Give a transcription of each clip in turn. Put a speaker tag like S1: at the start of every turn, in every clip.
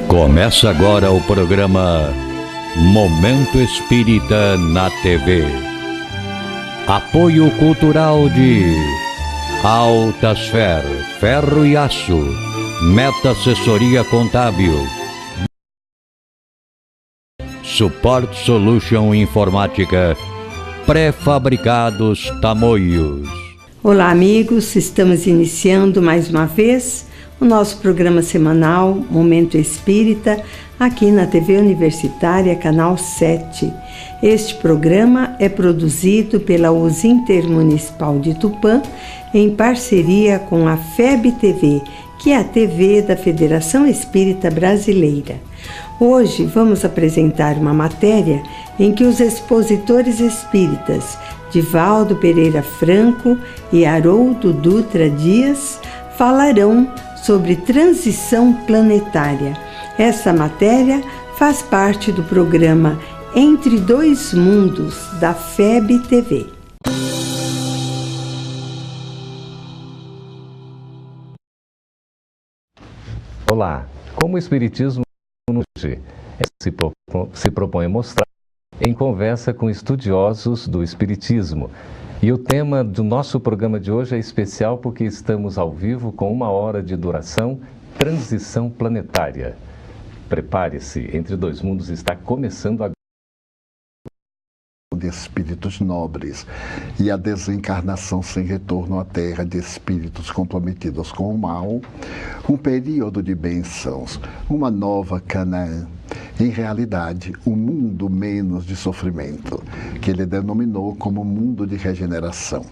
S1: Começa agora o programa Momento Espírita na TV. Apoio cultural de Altasfer, Ferro e Aço, Meta Assessoria Contábil, Support Solution Informática, Pré-fabricados Tamoios.
S2: Olá amigos, estamos iniciando mais uma vez o nosso programa semanal Momento Espírita, aqui na TV Universitária, Canal 7. Este programa é produzido pela USA Intermunicipal de Tupã, em parceria com a FEB TV, que é a TV da Federação Espírita Brasileira. Hoje vamos apresentar uma matéria em que os expositores espíritas Divaldo Pereira Franco e Haroldo Dutra Dias falarão sobre transição planetária. Essa matéria faz parte do programa Entre Dois Mundos, da FEB TV.
S3: Olá, como o Espiritismo se propõe a mostrar em conversa com estudiosos do Espiritismo. E o tema do nosso programa de hoje é especial porque estamos ao vivo com 1 hora de duração, transição planetária. Prepare-se, Entre Dois Mundos está começando agora.
S4: De espíritos nobres e a desencarnação sem retorno à Terra de espíritos comprometidos com o mal, um período de bênçãos, uma nova Canaã, em realidade, um mundo menos de sofrimento, que ele denominou como mundo de regeneração.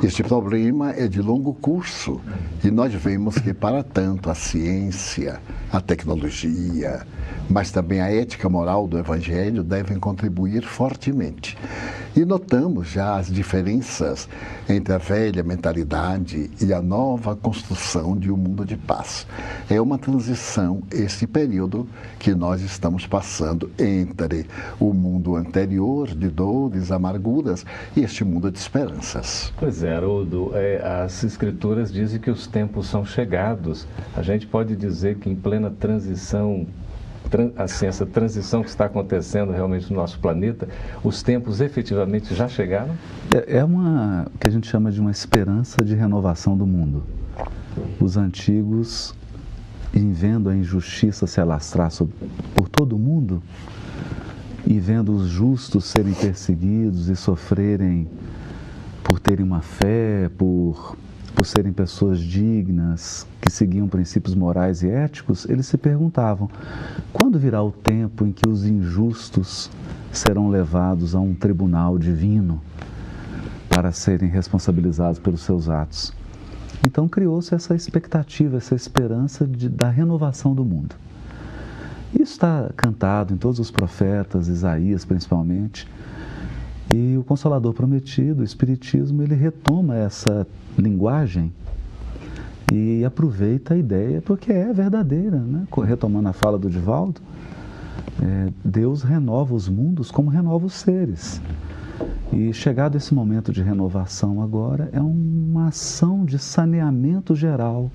S4: Este problema é de longo curso e nós vemos que, para tanto, a ciência, a tecnologia, mas também a ética moral do Evangelho devem contribuir fortemente. E notamos já as diferenças entre a velha mentalidade e a nova construção de um mundo de paz. É uma transição, esse período que nós estamos passando entre o mundo anterior de dores, amarguras e este mundo de esperanças.
S3: Pois é, Haroldo, as escrituras dizem que os tempos são chegados. A gente pode dizer que em plena transição, essa transição que está acontecendo realmente no nosso planeta, os tempos efetivamente já chegaram?
S5: É o que a gente chama de uma esperança de renovação do mundo. Os antigos, em vendo a injustiça se alastrar por todo o mundo e vendo os justos serem perseguidos e sofrerem por terem uma fé, por serem pessoas dignas, que seguiam princípios morais e éticos, eles se perguntavam: quando virá o tempo em que os injustos serão levados a um tribunal divino para serem responsabilizados pelos seus atos? Então criou-se essa expectativa, essa esperança da renovação do mundo. Isso está cantado em todos os profetas, Isaías principalmente. E o Consolador Prometido, o Espiritismo, ele retoma essa linguagem e aproveita a ideia, porque é verdadeira, né? Retomando a fala do Divaldo, Deus renova os mundos como renova os seres. E chegado esse momento de renovação agora, é uma ação de saneamento geral,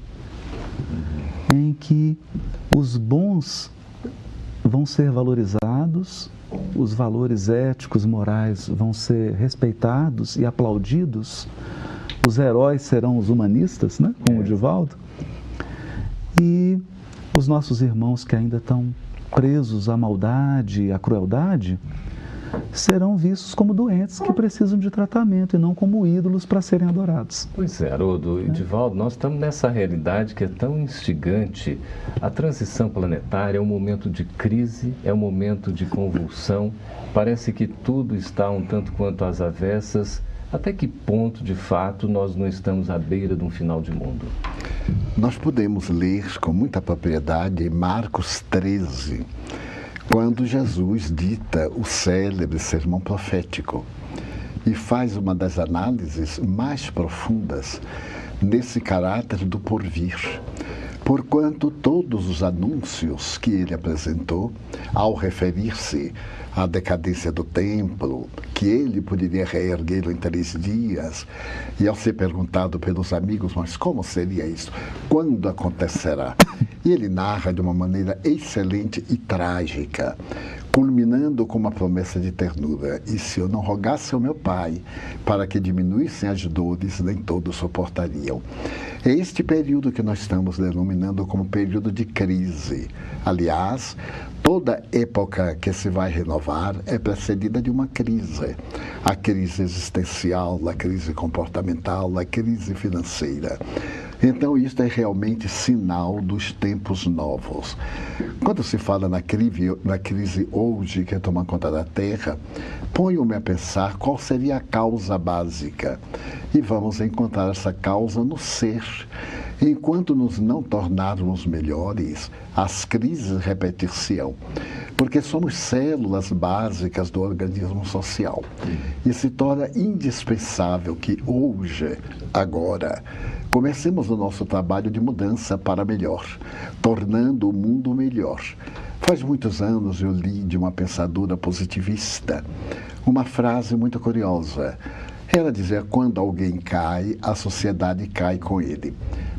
S5: em que os bons vão ser valorizados, os valores éticos, morais vão ser respeitados e aplaudidos, os heróis serão os humanistas, né? Como o Divaldo, e os nossos irmãos que ainda estão presos à maldade, à crueldade, serão vistos como doentes que precisam de tratamento e não como ídolos para serem adorados.
S3: Pois é, Haroldo e Divaldo, nós estamos nessa realidade que é tão instigante. A transição planetária é um momento de crise, é um momento de convulsão, parece que tudo está um tanto quanto às avessas. Até que ponto, de fato, nós não estamos à beira de um final de mundo?
S4: Nós podemos ler com muita propriedade Marcos 13, quando Jesus dita o célebre sermão profético e faz uma das análises mais profundas nesse caráter do porvir. porquanto todos os anúncios que ele apresentou, ao referir-se à decadência do templo, que ele poderia reerguê-lo em 3 dias, e ao ser perguntado pelos amigos, mas como seria isso? Quando acontecerá? E ele narra de uma maneira excelente e trágica, culminando com uma promessa de ternura: e se eu não rogasse ao meu Pai para que diminuíssem as dores, nem todos suportariam. É este período que nós estamos denominando como período de crise. Aliás, toda época que se vai renovar é precedida de uma crise. A crise existencial, a crise comportamental, a crise financeira. Então, isto é realmente sinal dos tempos novos. Quando se fala na crise hoje que toma conta da Terra, ponho-me a pensar qual seria a causa básica. E vamos encontrar essa causa no ser. Enquanto nos não tornarmos melhores, as crises repetir-se-ão. Porque somos células básicas do organismo social. E se torna indispensável que hoje, agora, comecemos o nosso trabalho de mudança para melhor, tornando o mundo melhor. Faz muitos anos eu li de uma pensadora positivista uma frase muito curiosa. Ela dizia: quando alguém cai, a sociedade cai com ele.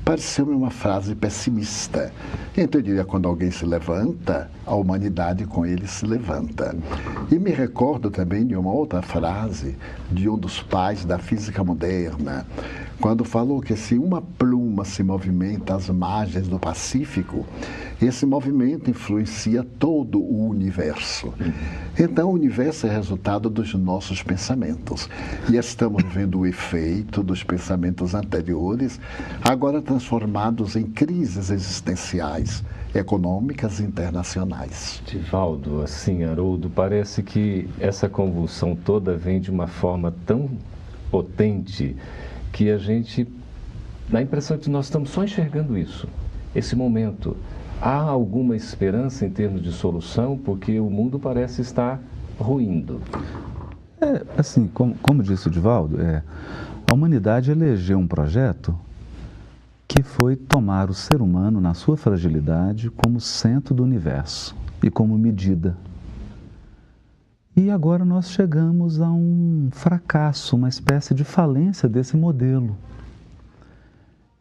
S4: Pareceu-me uma frase pessimista. Então eu diria: quando alguém se levanta, a humanidade com ele se levanta. E me recordo também de uma outra frase de um dos pais da física moderna, quando falou que se uma pluma se movimenta às margens do Pacífico, esse movimento influencia todo o universo. Então, o universo é resultado dos nossos pensamentos. E estamos vendo o efeito dos pensamentos anteriores, agora transformados em crises existenciais, econômicas e internacionais.
S3: Divaldo, assim, Haroldo, parece que essa convulsão toda vem de uma forma tão potente que a gente dá a impressão de que nós estamos só enxergando isso, esse momento. Há alguma esperança em termos de solução? Porque o mundo parece estar ruindo.
S5: Assim, como disse o Divaldo, a humanidade elegeu um projeto que foi tomar o ser humano na sua fragilidade como centro do universo e como medida. E agora nós chegamos a um fracasso, uma espécie de falência desse modelo.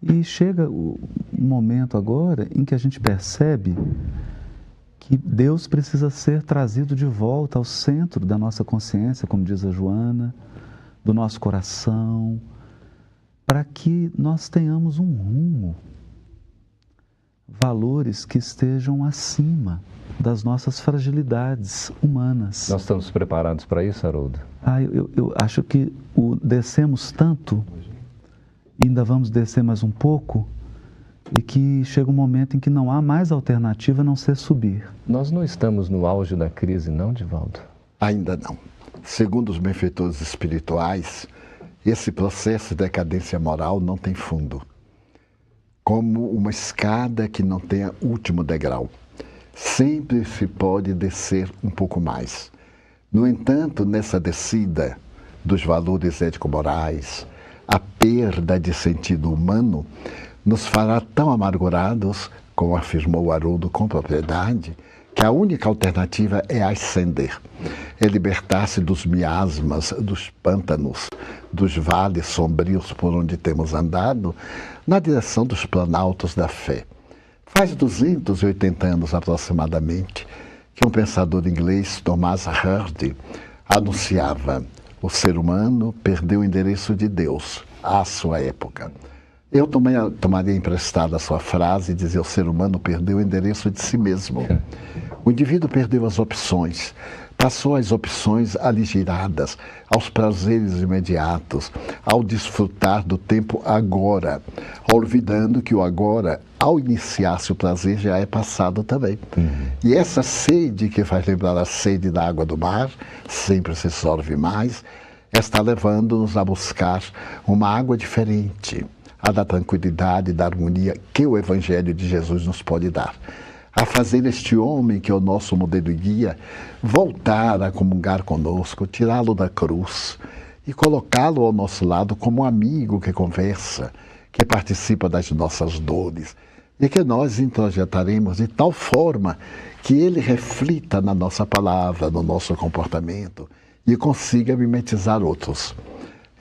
S5: E chega o momento agora em que a gente percebe que Deus precisa ser trazido de volta ao centro da nossa consciência, como diz a Joana, do nosso coração, para que nós tenhamos um rumo, valores que estejam acima das nossas fragilidades humanas.
S3: Nós estamos preparados para isso, Haroldo?
S5: Eu acho que descemos tanto, ainda vamos descer mais um pouco, e que chega um momento em que não há mais alternativa a não ser subir.
S3: Nós não estamos no auge da crise, não, Divaldo?
S4: Ainda não. Segundo os benfeitores espirituais, esse processo de decadência moral não tem fundo. Como uma escada que não tem último degrau. Sempre se pode descer um pouco mais. No entanto, nessa descida dos valores ético-morais, a perda de sentido humano nos fará tão amargurados, como afirmou Haroldo com propriedade, que a única alternativa é ascender, é libertar-se dos miasmas, dos pântanos, dos vales sombrios por onde temos andado, na direção dos planaltos da fé. Faz 280 anos aproximadamente que um pensador inglês, Thomas Hardy, anunciava: o ser humano perdeu o endereço de Deus à sua época. Eu tomaria emprestada a sua frase e dizia: o ser humano perdeu o endereço de si mesmo. O indivíduo perdeu as opções, passou às opções aligeradas, aos prazeres imediatos, ao desfrutar do tempo agora, olvidando que o agora, ao iniciar-se o prazer, já é passado também. E essa sede que faz lembrar a sede da água do mar, sempre se sorve mais, está levando-nos a buscar uma água diferente, a da tranquilidade e da harmonia que o Evangelho de Jesus nos pode dar. A fazer este homem, que é o nosso modelo e guia, voltar a comungar conosco, tirá-lo da cruz e colocá-lo ao nosso lado como um amigo que conversa, que participa das nossas dores. e que nós introjetaremos de tal forma que ele reflita na nossa palavra, no nosso comportamento e consiga mimetizar outros.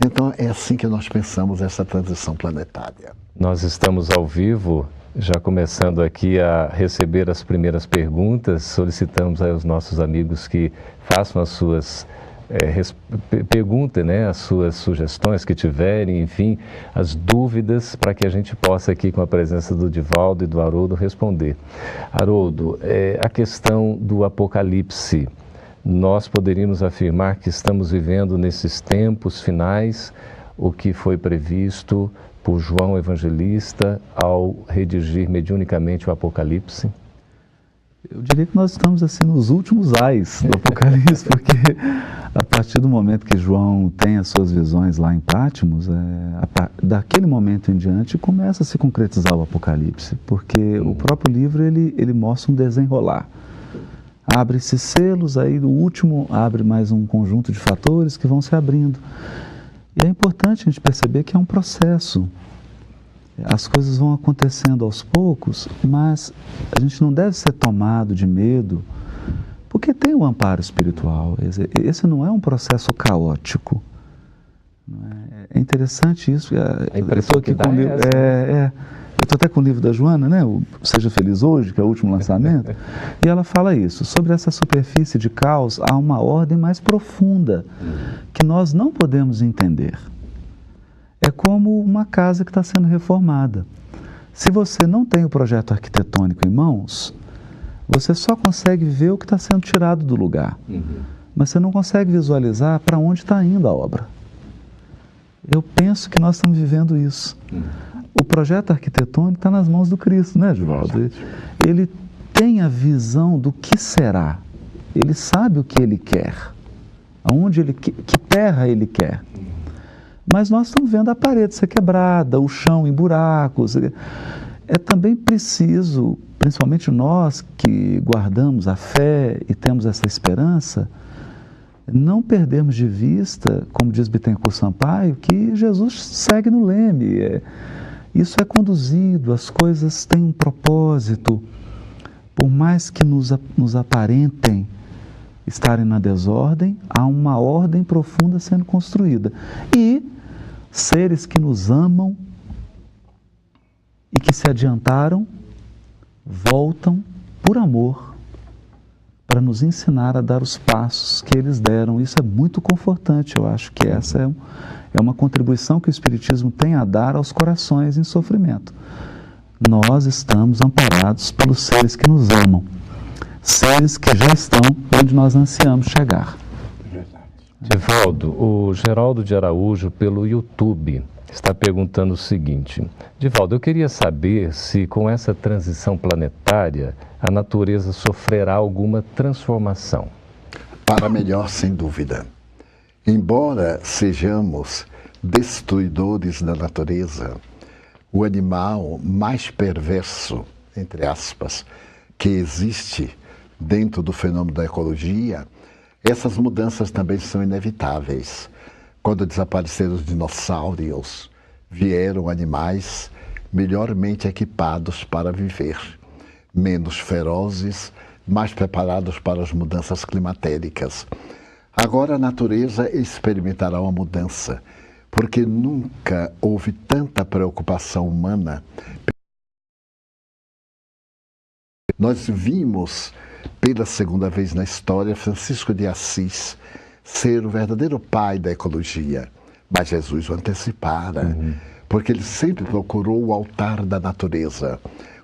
S4: Então é assim que nós pensamos essa transição planetária.
S3: Nós estamos ao vivo, já começando aqui a receber as primeiras perguntas. Solicitamos aos nossos amigos que façam as suas perguntem, né, as suas sugestões que tiverem, enfim, as dúvidas, para que a gente possa aqui, com a presença do Divaldo e do Haroldo, responder. Haroldo, a questão do Apocalipse, nós poderíamos afirmar que estamos vivendo nesses tempos finais o que foi previsto por João Evangelista ao redigir mediunicamente o Apocalipse?
S5: Eu diria que nós estamos assim nos últimos ais do Apocalipse, porque a partir do momento que João tem as suas visões lá em Patmos, daquele momento em diante começa a se concretizar o Apocalipse, porque o próprio livro ele mostra um desenrolar. Abre-se selos, aí o último abre mais um conjunto de fatores que vão se abrindo. E é importante a gente perceber que é um processo. As coisas vão acontecendo aos poucos, mas a gente não deve ser tomado de medo, porque tem o amparo espiritual. Esse não é um processo caótico. É interessante isso.
S3: A impressão que dá
S5: eu estou até com o livro da Joana, né? O Seja Feliz Hoje, que é o último lançamento, e ela fala isso. Sobre essa superfície de caos, há uma ordem mais profunda que nós não podemos entender. É como uma casa que está sendo reformada. Se você não tem o projeto arquitetônico em mãos, você só consegue ver o que está sendo tirado do lugar. Mas você não consegue visualizar para onde está indo a obra. Eu penso que nós estamos vivendo isso. O projeto arquitetônico está nas mãos do Cristo, né, Divaldo? Ele tem a visão do que será. Ele sabe o que ele quer. Aonde ele que terra ele quer. Mas nós estamos vendo a parede ser quebrada, o chão em buracos. É também preciso, principalmente nós que guardamos a fé e temos essa esperança, não perdermos de vista, como diz Bittencourt Sampaio, que Jesus segue no leme. Isso é conduzido, as coisas têm um propósito. Por mais que nos aparentem estarem na desordem, há uma ordem profunda sendo construída. E seres que nos amam e que se adiantaram, voltam por amor para nos ensinar a dar os passos que eles deram. Isso é muito confortante. Eu acho que essa é uma contribuição que o Espiritismo tem a dar aos corações em sofrimento. Nós estamos amparados pelos seres que nos amam, seres que já estão onde nós ansiamos chegar.
S3: Divaldo, o Geraldo de Araújo, pelo YouTube, está perguntando o seguinte: Divaldo, eu queria saber se com essa transição planetária a natureza sofrerá alguma transformação.
S4: Para melhor, sem dúvida. Embora sejamos destruidores da natureza, o animal mais perverso, entre aspas, que existe dentro do fenômeno da ecologia, essas mudanças também são inevitáveis. Quando desapareceram os dinossauros, vieram animais melhormente equipados para viver, menos ferozes, mais preparados para as mudanças climatéricas. Agora a natureza experimentará uma mudança, porque nunca houve tanta preocupação humana. Nós vimos pela segunda vez na história Francisco de Assis ser o verdadeiro pai da ecologia, mas Jesus o antecipara, porque ele sempre procurou o altar da natureza.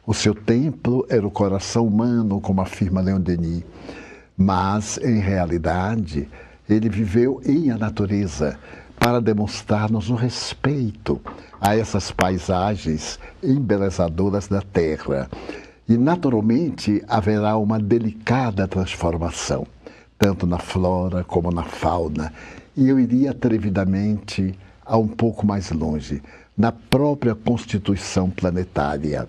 S4: O seu templo era o coração humano, como afirma Leon Denis, mas em realidade ele viveu em a natureza para demonstrar-nos o respeito a essas paisagens embelezadoras da terra. E, naturalmente, haverá uma delicada transformação, tanto na flora como na fauna. E eu iria atrevidamente a um pouco mais longe, na própria constituição planetária.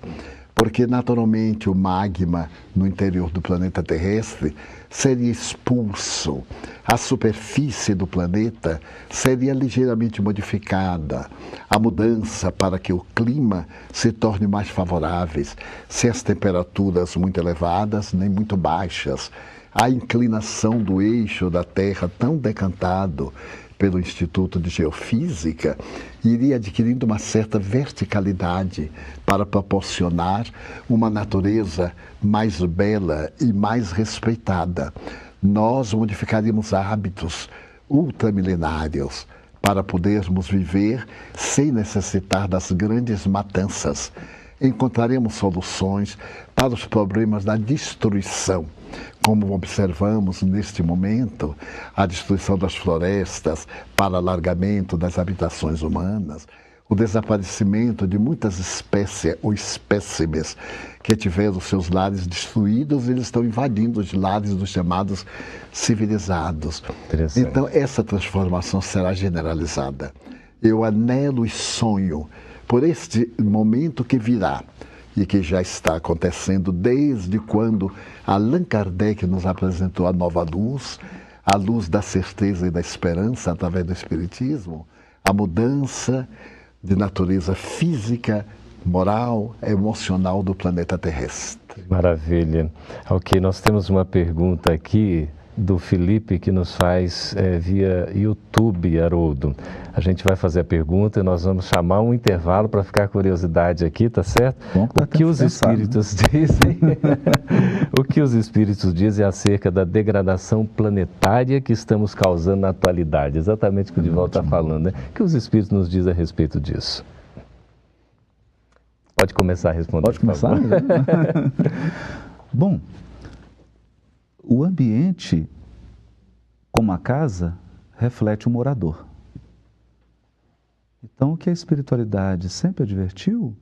S4: porque naturalmente o magma no interior do planeta terrestre seria expulso, a superfície do planeta seria ligeiramente modificada, a mudança para que o clima se torne mais favorável, sem as temperaturas muito elevadas nem muito baixas, a inclinação do eixo da Terra tão decantado pelo Instituto de Geofísica, iria adquirindo uma certa verticalidade para proporcionar uma natureza mais bela e mais respeitada. Nós modificaríamos hábitos ultramilenários para podermos viver sem necessitar das grandes matanças. Encontraremos soluções para os problemas da destruição, como observamos neste momento, a destruição das florestas para alargamento das habitações humanas, o desaparecimento de muitas espécies ou espécimes que tiveram seus lares destruídos, eles estão invadindo os lares dos chamados civilizados. Então, essa transformação será generalizada. Eu anelo e sonho por este momento que virá, e que já está acontecendo desde quando Allan Kardec nos apresentou a nova luz, a luz da certeza e da esperança através do Espiritismo, a mudança de natureza física, moral, emocional do planeta terrestre.
S3: Maravilha. Ok, nós temos uma pergunta aqui do Felipe que nos faz via YouTube, Haroldo. A gente vai fazer a pergunta e nós vamos chamar um intervalo para ficar a curiosidade aqui, tá certo?
S5: Bom,
S3: o que os espíritos dizem? O que os espíritos dizem acerca da degradação planetária que estamos causando na atualidade? Exatamente o que o Divaldo está falando, né? O que os espíritos nos dizem a respeito disso? Pode começar a responder.
S5: Pode começar? Bom, o ambiente, como a casa, reflete o morador. Então, o que a espiritualidade sempre advertiu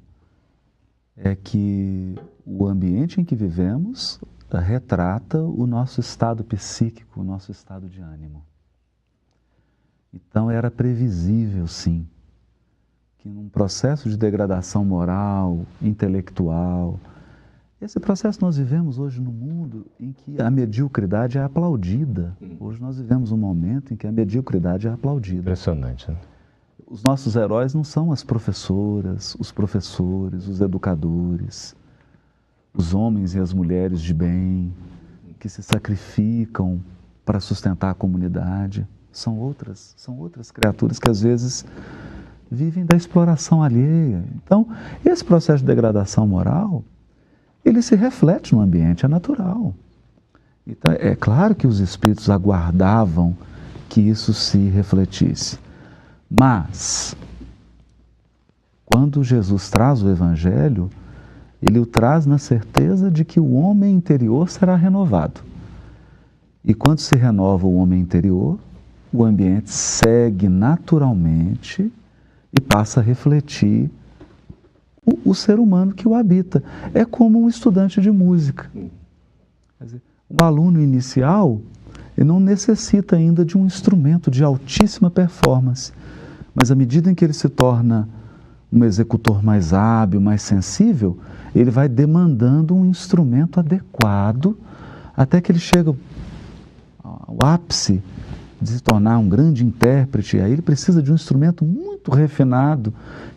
S5: é que o ambiente em que vivemos retrata o nosso estado psíquico, o nosso estado de ânimo. Então, era previsível, sim, que num processo de degradação moral, intelectual, esse processo nós vivemos hoje no mundo em que a mediocridade é aplaudida. Hoje nós vivemos um momento em que a mediocridade é aplaudida.
S3: Impressionante, né?
S5: Os nossos heróis não são as professoras, os professores, os educadores, os homens e as mulheres de bem, que se sacrificam para sustentar a comunidade. São outras criaturas que às vezes vivem da exploração alheia. Então, esse processo de degradação moral, ele se reflete no ambiente, é natural. Então, é claro que os espíritos aguardavam que isso se refletisse. Mas, quando Jesus traz o Evangelho, ele o traz na certeza de que o homem interior será renovado. E quando se renova o homem interior, o ambiente segue naturalmente e passa a refletir o ser humano que o habita. É como um estudante de música. Quer dizer, o aluno inicial, ele não necessita ainda de um instrumento de altíssima performance, mas à medida em que ele se torna um executor mais hábil, mais sensível, ele vai demandando um instrumento adequado até que ele chega ao ápice de se tornar um grande intérprete. Aí ele precisa de um instrumento muito refinado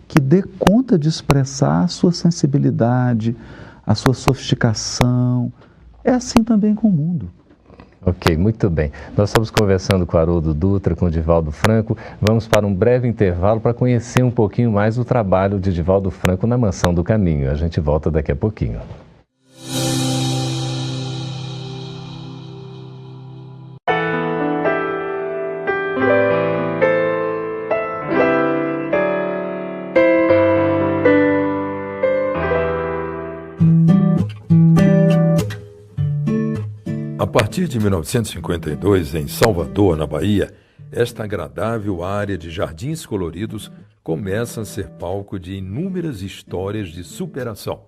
S5: que dê conta de expressar a sua sensibilidade, a sua sofisticação. É assim também com o mundo.
S3: Ok, muito bem. Nós estamos conversando com Haroldo Dutra, com o Divaldo Franco. Vamos para um breve intervalo para conhecer um pouquinho mais o trabalho de Divaldo Franco na Mansão do Caminho. A gente volta daqui a pouquinho.
S6: A partir de 1952, em Salvador, na Bahia, esta agradável área de jardins coloridos começa a ser palco de inúmeras histórias de superação.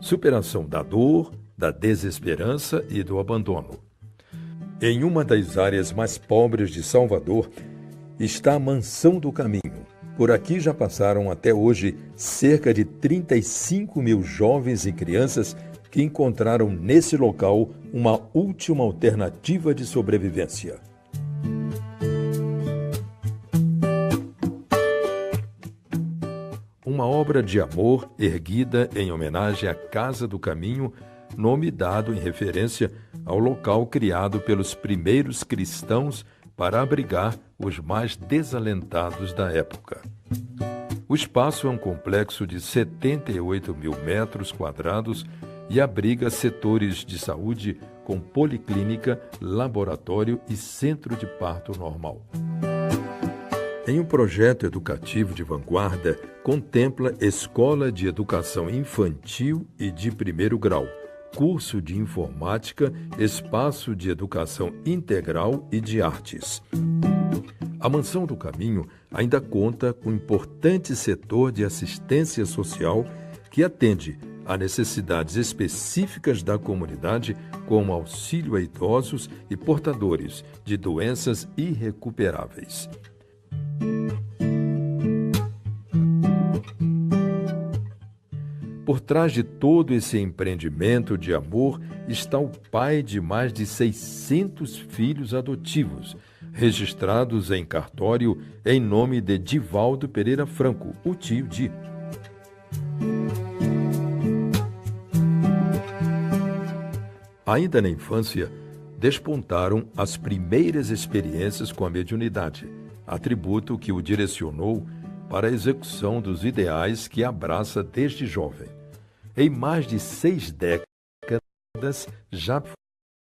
S6: Superação da dor, da desesperança e do abandono. Em uma das áreas mais pobres de Salvador está a Mansão do Caminho, Por aqui já passaram até hoje cerca de 35 mil jovens e crianças que encontraram nesse local uma última alternativa de sobrevivência. Uma obra de amor erguida em homenagem à Casa do Caminho, nome dado em referência ao local criado pelos primeiros cristãos para abrigar os mais desalentados da época. O espaço é um complexo de 78 mil metros quadrados e abriga setores de saúde com policlínica, laboratório e centro de parto normal. Em um projeto educativo de vanguarda, contempla escola de educação infantil e de primeiro grau, curso de informática, espaço de educação integral e de artes. A Mansão do Caminho ainda conta com um importante setor de assistência social que atende a necessidades específicas da comunidade, como auxílio a idosos e portadores de doenças irrecuperáveis. Por trás de todo esse empreendimento de amor está o pai de mais de 600 filhos adotivos, registrados em cartório em nome de Divaldo Pereira Franco, o tio Di. Ainda na infância, despontaram as primeiras experiências com a mediunidade, atributo que o direcionou para a execução dos ideais que abraça desde jovem. Em mais de 6 décadas já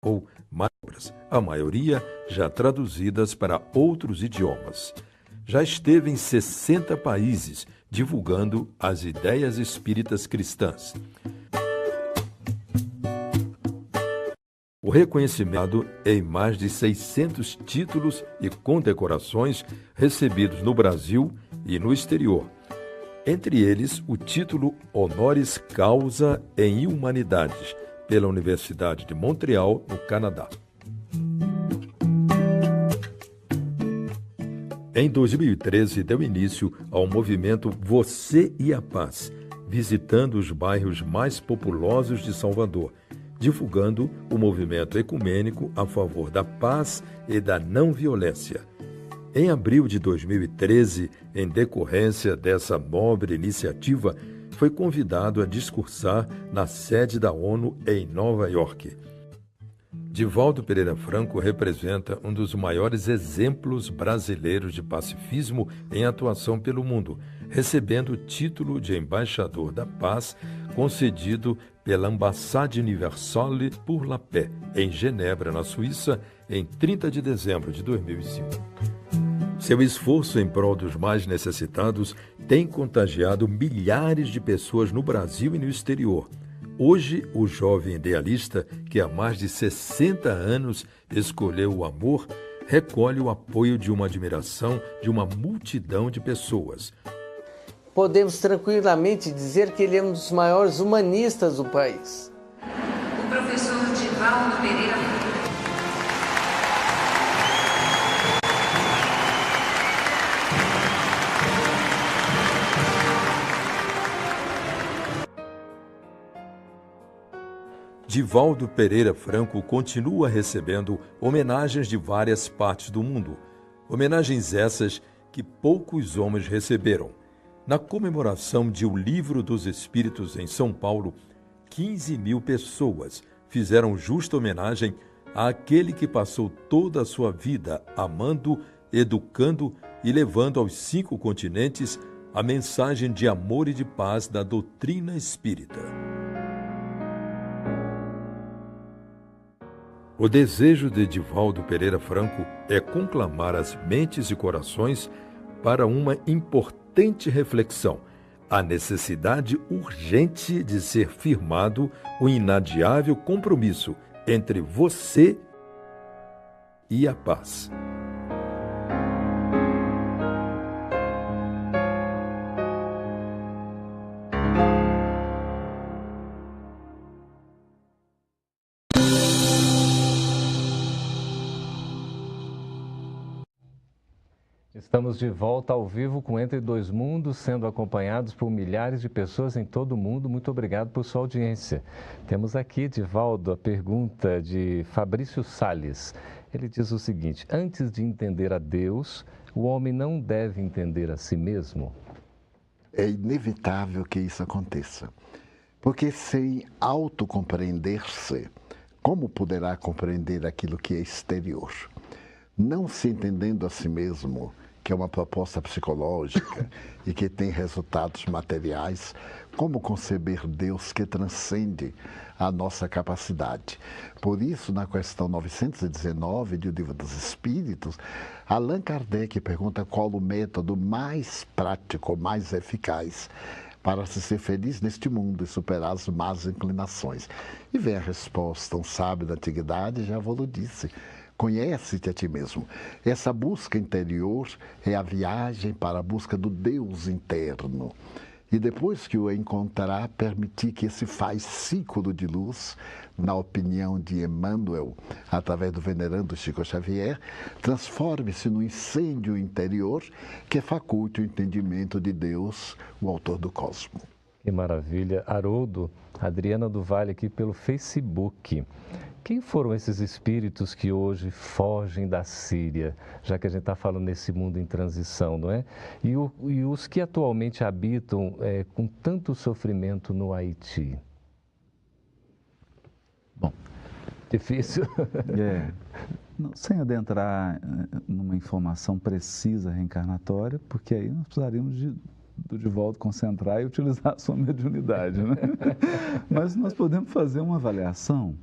S6: ou mais obras, a maioria já traduzidas para outros idiomas. Já esteve em 60 países divulgando as ideias espíritas cristãs. O reconhecimento em mais de 600 títulos e condecorações recebidos no Brasil e no exterior. Entre eles, o título Honoris Causa em Humanidades, pela Universidade de Montreal, no Canadá. Em 2013, deu início ao movimento Você e a Paz, visitando os bairros mais populosos de Salvador, divulgando o movimento ecumênico a favor da paz e da não violência. Em abril de 2013, em decorrência dessa nobre iniciativa, foi convidado a discursar na sede da ONU em Nova York. Divaldo Pereira Franco representa um dos maiores exemplos brasileiros de pacifismo em atuação pelo mundo, recebendo o título de Embaixador da Paz, concedido pela Ambassade Universelle pour la Paix, em Genebra, na Suíça, em 30 de dezembro de 2005. Seu esforço em prol dos mais necessitados tem contagiado milhares de pessoas no Brasil e no exterior. Hoje, o jovem idealista, que há mais de 60 anos escolheu o amor, recolhe o apoio de uma admiração de uma multidão de pessoas.
S7: Podemos tranquilamente dizer que ele é um dos maiores humanistas do país.
S8: O professor Divaldo Pereira Franco.
S6: Divaldo Pereira Franco continua recebendo homenagens de várias partes do mundo. Homenagens essas que poucos homens receberam. Na comemoração de O Livro dos Espíritos em São Paulo, 15 mil pessoas fizeram justa homenagem àquele que passou toda a sua vida amando, educando e levando aos 5 continentes a mensagem de amor e de paz da doutrina espírita. O desejo de Divaldo Pereira Franco é conclamar as mentes e corações para uma importante reflexão, a necessidade urgente de ser firmado o inadiável compromisso entre você e a paz.
S3: Estamos de volta ao vivo com Entre Dois Mundos, sendo acompanhados por milhares de pessoas em todo o mundo. Muito obrigado por sua audiência. Temos aqui, Divaldo, a pergunta de Fabrício Salles. Ele diz o seguinte: antes de entender a Deus, o homem não deve entender a si mesmo?
S4: É inevitável que isso aconteça, porque sem autocompreender-se, como poderá compreender aquilo que é exterior? Não se entendendo a si mesmo, que é uma proposta psicológica e que tem resultados materiais, como conceber Deus que transcende a nossa capacidade? Por isso, na questão 919 do Livro dos Espíritos, Allan Kardec pergunta qual o método mais prático, mais eficaz para se ser feliz neste mundo e superar as más inclinações. E vem a resposta: um sábio da antiguidade já vos disse: conhece-te a ti mesmo. Essa busca interior é a viagem para a busca do Deus interno. E depois que o encontrar, permitir que esse fascículo de luz, na opinião de Emmanuel, através do venerando Chico Xavier, transforme-se no incêndio interior que faculte o entendimento de Deus, o autor do cosmos.
S3: Que maravilha. Haroldo, Adriana do Vale aqui pelo Facebook. Quem foram esses espíritos que hoje fogem da Síria, já que a gente está falando nesse mundo em transição, não é? E os que atualmente habitam com tanto sofrimento no Haiti?
S5: Bom,
S3: difícil.
S5: Sem adentrar numa informação precisa reencarnatória, porque aí nós precisaríamos do Divaldo concentrar e utilizar a sua mediunidade, né? Mas nós podemos fazer uma avaliação,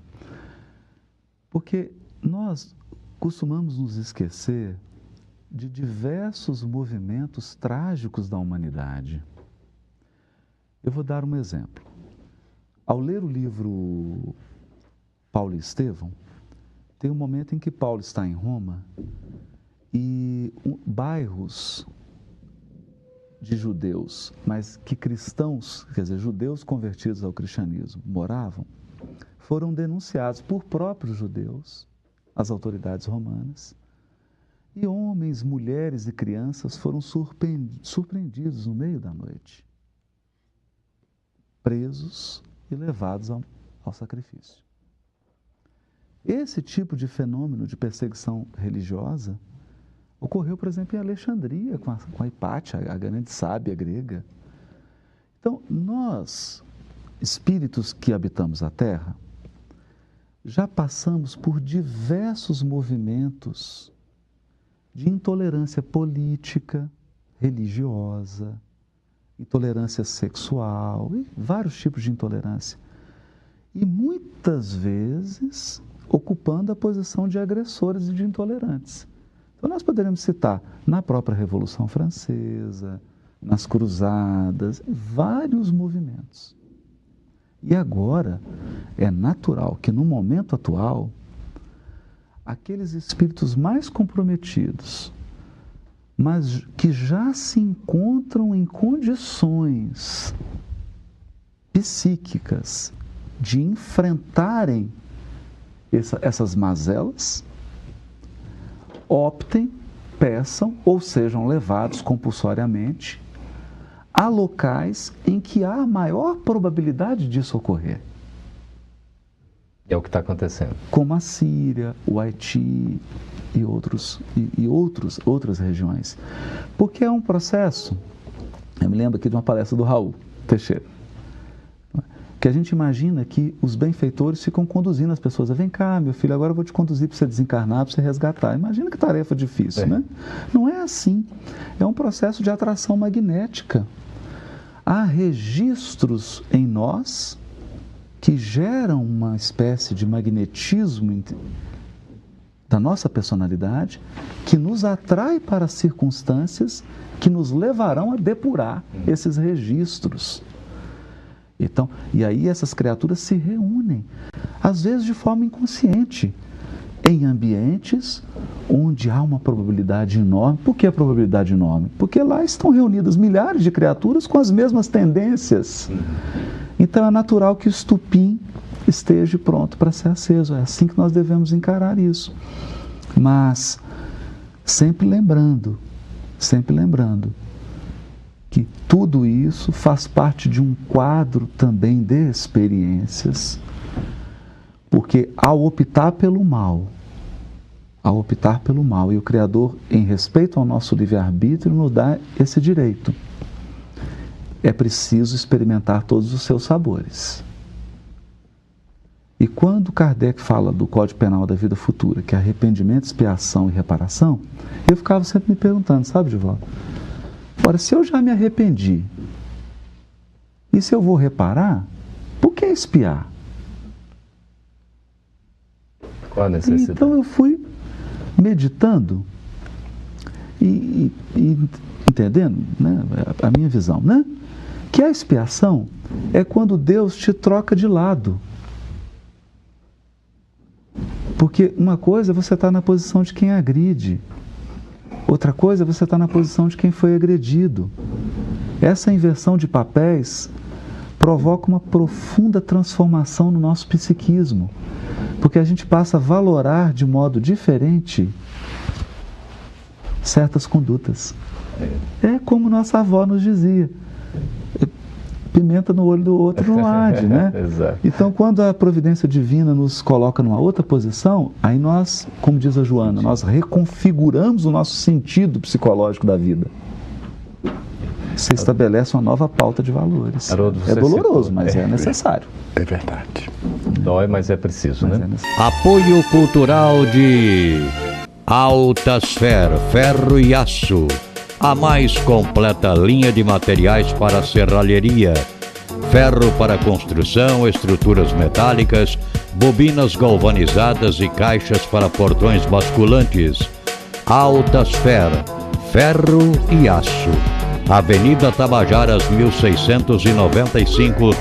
S5: porque nós costumamos nos esquecer de diversos movimentos trágicos da humanidade. Eu vou dar um exemplo. Ao ler o livro Paulo e Estevão, tem um momento em que Paulo está em Roma e bairros de judeus, mas que cristãos, quer dizer, judeus convertidos ao cristianismo, moravam, foram denunciados por próprios judeus, as autoridades romanas, e homens, mulheres e crianças foram surpreendidos no meio da noite, presos e levados ao sacrifício. Esse tipo de fenômeno de perseguição religiosa ocorreu, por exemplo, em Alexandria, com a Hipátia, a grande sábia grega. Então, nós, espíritos que habitamos a Terra, já passamos por diversos movimentos de intolerância política, religiosa, intolerância sexual, e vários tipos de intolerância. E muitas vezes ocupando a posição de agressores e de intolerantes. Então, nós poderíamos citar na própria Revolução Francesa, nas Cruzadas, vários movimentos. E agora, é natural que no momento atual, aqueles espíritos mais comprometidos, mas que já se encontram em condições psíquicas de enfrentarem essas mazelas, optem, peçam ou sejam levados compulsoriamente a locais em que há a maior probabilidade disso ocorrer.
S3: É o que está acontecendo.
S5: Como a Síria, o Haiti e outras regiões. Porque é um processo, eu me lembro aqui de uma palestra do Raul Teixeira, que a gente imagina que os benfeitores ficam conduzindo as pessoas. Vem cá, meu filho, agora eu vou te conduzir para você desencarnar, para você resgatar. Imagina que tarefa difícil, né? Não é assim. É um processo de atração magnética. Há registros em nós que geram uma espécie de magnetismo da nossa personalidade que nos atrai para circunstâncias que nos levarão a depurar esses registros. Então, e aí essas criaturas se reúnem, às vezes de forma inconsciente, em ambientes onde há uma probabilidade enorme. Por que a probabilidade enorme? Porque lá estão reunidas milhares de criaturas com as mesmas tendências. Então é natural que o estupim esteja pronto para ser aceso. É assim que nós devemos encarar isso. Mas sempre lembrando sempre lembrando que tudo isso faz parte de um quadro também de experiências, porque ao optar pelo mal, e o Criador, em respeito ao nosso livre-arbítrio, nos dá esse direito, é preciso experimentar todos os seus sabores. E quando Kardec fala do Código Penal da Vida Futura, que é arrependimento, expiação e reparação, eu ficava sempre me perguntando, sabe, Divaldo? Ora, se eu já me arrependi, e se eu vou reparar, por que expiar?
S3: Qual a necessidade?
S5: Então eu fui meditando e entendendo, né, a minha visão, né? Que a expiação é quando Deus te troca de lado. Porque uma coisa é você estar na posição de quem agride, outra coisa é você estar na posição de quem foi agredido. Essa inversão de papéis provoca uma profunda transformação no nosso psiquismo, porque a gente passa a valorar de modo diferente certas condutas. É como nossa avó nos dizia: pimenta no olho do outro não arde, né?
S3: Exato.
S5: Então, quando a providência divina nos coloca numa outra posição, aí nós, como diz a Joana, nós reconfiguramos o nosso sentido psicológico da vida. Você estabelece uma nova pauta de valores.
S3: Haroldo,
S5: é doloroso, mas é necessário.
S4: É verdade.
S3: Dói, mas é preciso, né?
S1: Apoio cultural de Altasfer, ferro e aço. A mais completa linha de materiais para serralheria. Ferro para construção, estruturas metálicas, bobinas galvanizadas e caixas para portões basculantes. Altasfer, ferro e aço. Avenida Tabajaras 1695,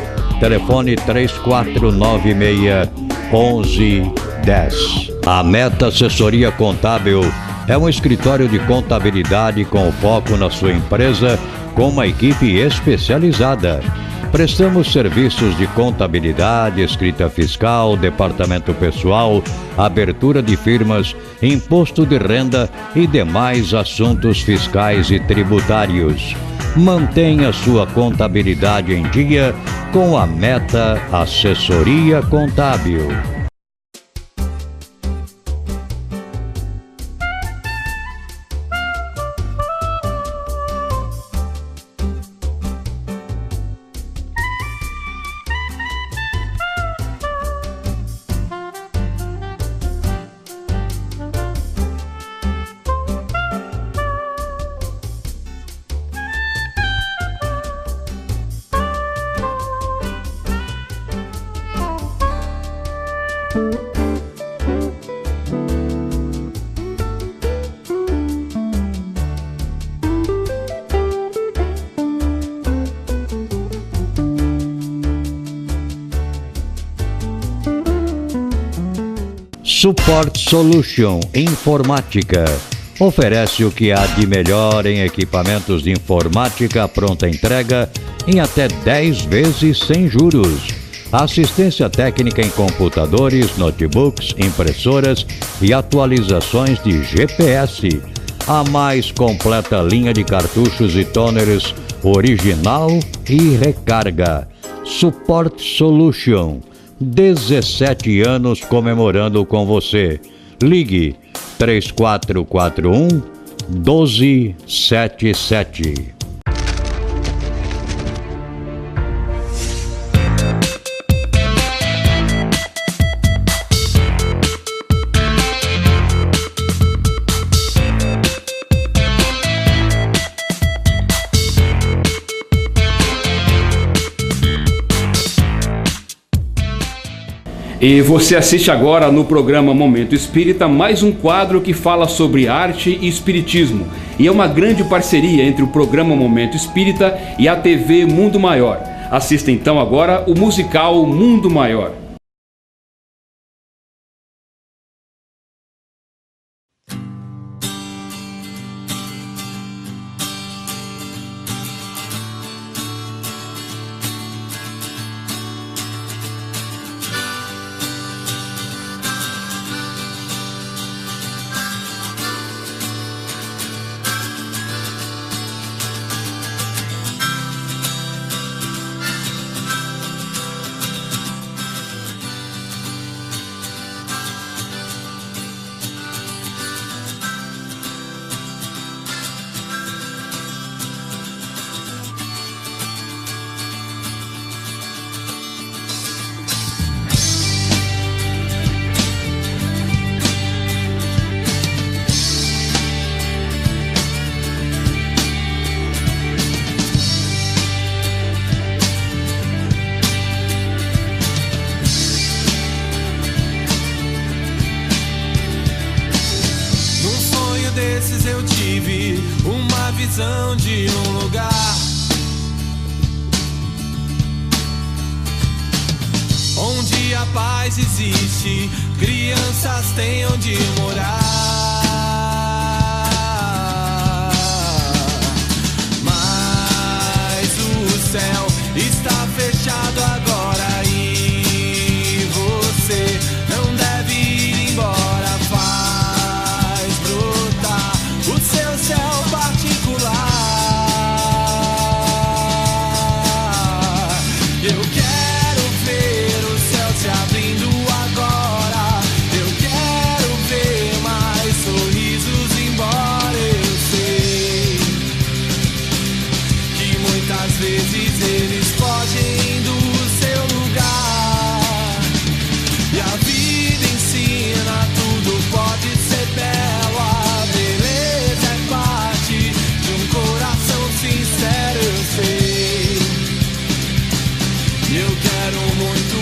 S1: telefone 3496-1110. A Meta Assessoria Contábil é um escritório de contabilidade com foco na sua empresa, com uma equipe especializada. Prestamos serviços de contabilidade, escrita fiscal, departamento pessoal, abertura de firmas, imposto de renda e demais assuntos fiscais e tributários. Mantenha sua contabilidade em dia com a Meta Assessoria Contábil. Support Solution Informática oferece o que há de melhor em equipamentos de informática pronta entrega em até 10 vezes sem juros. Assistência técnica em computadores, notebooks, impressoras e atualizações de GPS. A mais completa linha de cartuchos e toners original e recarga. Support Solution. 17 anos comemorando com você. Ligue 3441-1277.
S9: E você assiste agora no programa Momento Espírita mais um quadro que fala sobre arte e espiritismo. E é uma grande parceria entre o programa Momento Espírita e a TV Mundo Maior. Assista então agora o musical Mundo Maior.
S10: desses eu tive uma visão de um lugar onde a paz existe, crianças têm onde morar. Mas o céu está fechado agora e você não deve ir embora. Faz brotar o seu céu particular. Eu quero ver o céu se abrindo agora. Eu quero ver mais sorrisos, embora eu sei que muitas vezes eles fogem do seu lugar. E a vida ensina, tudo pode ser belo. A beleza é parte de um coração sincero, eu sei. Eu quero muito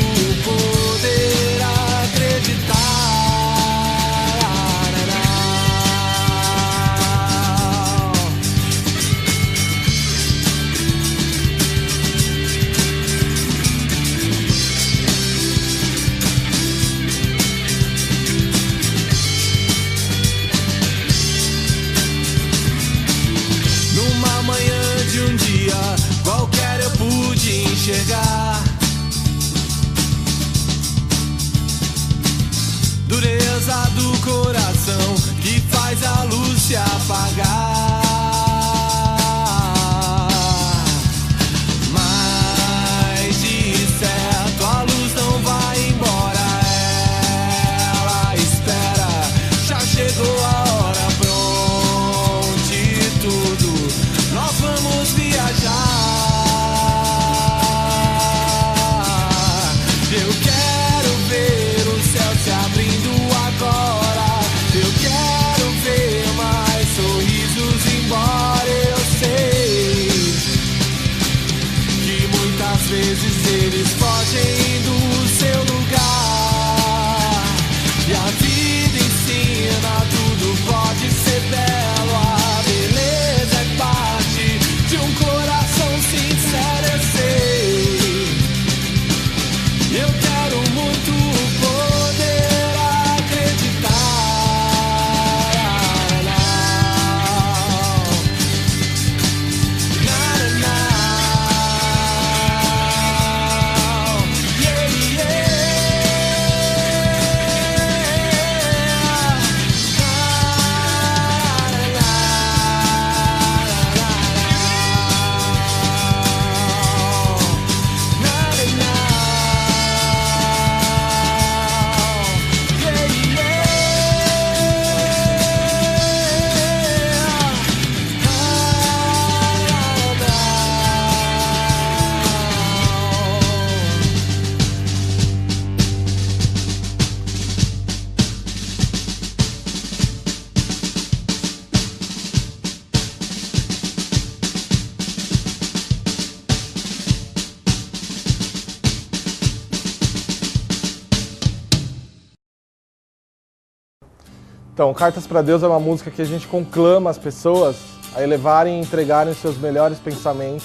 S10: poder acreditar. Numa manhã de um dia qualquer eu pude enxergar dureza do coração que faz a luz se apagar. Mas de certo a luz não vai embora, ela espera, já chegou a hora, pronte tudo, nós vamos viajar. Eu quero ver o céu se abrindo agora. Eu quero ver mais sorrisos, embora eu sei que muitas vezes eles fogem do seu lugar. E a vida ensina, tudo pode ser belo. A beleza é parte de um coração sincero, eu sei. Eu quero muito poder acreditar. Yeah,
S11: Então, Cartas para Deus é uma música que a gente conclama as pessoas a elevarem e entregarem os seus melhores pensamentos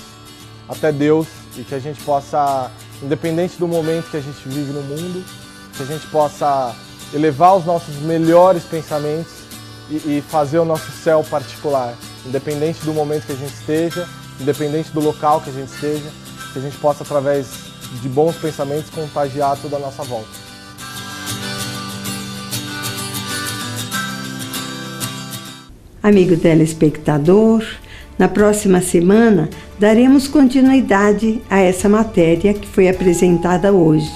S11: até Deus e que a gente possa, independente do momento que a gente vive no mundo, que a gente possa elevar os nossos melhores pensamentos e fazer o nosso céu particular, independente do momento que a gente esteja, independente do local que a gente esteja, que a gente possa, através de bons pensamentos, contagiar toda a nossa volta.
S2: Amigo telespectador, na próxima semana daremos continuidade a essa matéria que foi apresentada hoje.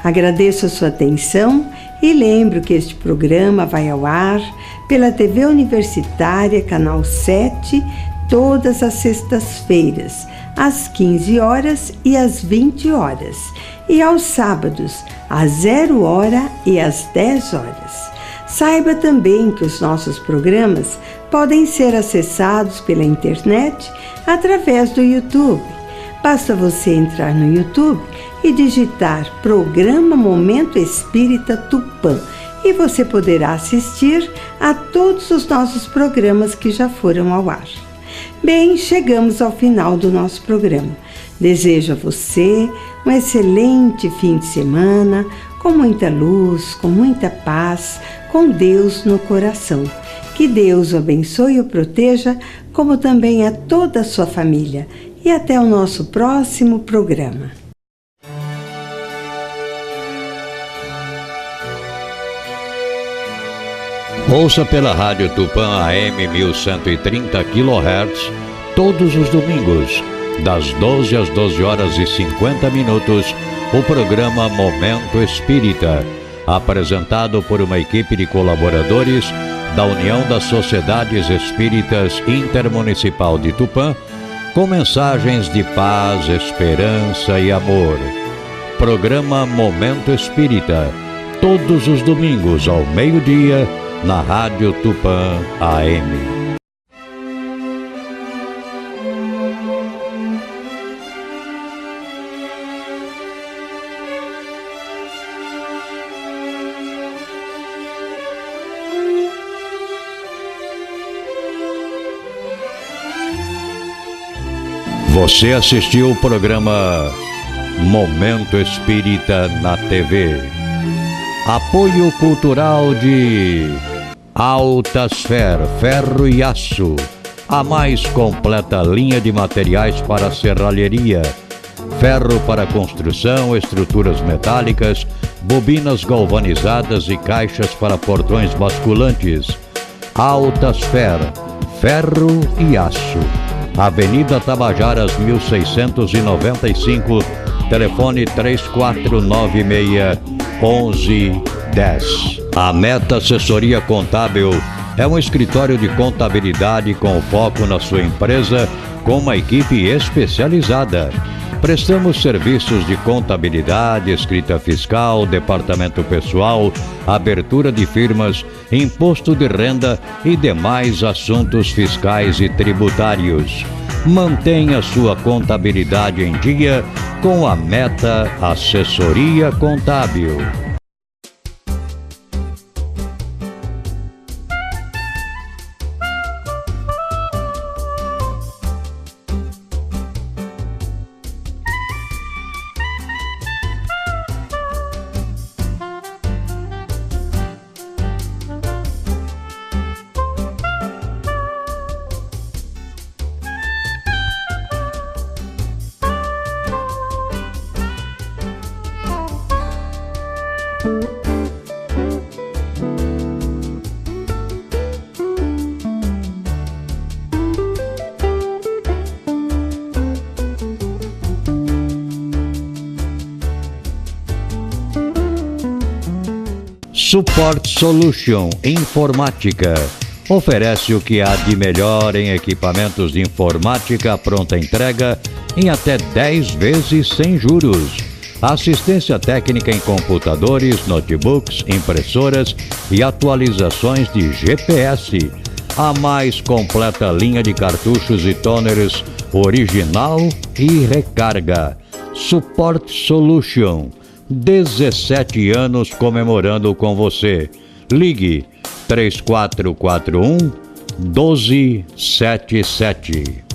S2: Agradeço a sua atenção e lembro que este programa vai ao ar pela TV Universitária, Canal 7, todas as sextas-feiras, às 15 horas e às 20 horas, e aos sábados, às 0 hora e às 10 horas. Saiba também que os nossos programas podem ser acessados pela internet através do YouTube. Basta você entrar no YouTube e digitar Programa Momento Espírita Tupã e você poderá assistir a todos os nossos programas que já foram ao ar. Bem, chegamos ao final do nosso programa. Desejo a você um excelente fim de semana, com muita luz, com muita paz, com Deus no coração. Que Deus o abençoe e o proteja, como também a toda a sua família. E até o nosso próximo programa.
S1: Ouça pela Rádio Tupã AM 1130 kHz todos os domingos, das 12 às 12 horas e 50 minutos, o programa Momento Espírita, apresentado por uma equipe de colaboradores da União das Sociedades Espíritas Intermunicipal de Tupã, com mensagens de paz, esperança e amor. Programa Momento Espírita, todos os domingos ao meio-dia, na Rádio Tupã AM. Você assistiu o programa Momento Espírita na TV. Apoio cultural de Altasfer, ferro e aço, a mais completa linha de materiais para serralheria, ferro para construção, estruturas metálicas, bobinas galvanizadas e caixas para portões basculantes. Altasfer, ferro e aço. Avenida Tabajaras 1695, telefone 3496-1110. A Meta Assessoria Contábil é um escritório de contabilidade com foco na sua empresa, com uma equipe especializada. Prestamos serviços de contabilidade, escrita fiscal, departamento pessoal, abertura de firmas, imposto de renda e demais assuntos fiscais e tributários. Mantenha sua contabilidade em dia com a Meta Assessoria Contábil. Support Solution Informática oferece o que há de melhor em equipamentos de informática pronta entrega em até 10 vezes sem juros. Assistência técnica em computadores, notebooks, impressoras e atualizações de GPS. A mais completa linha de cartuchos e toners original e recarga. Support Solution. 17 anos comemorando com você. Ligue 3441 1277.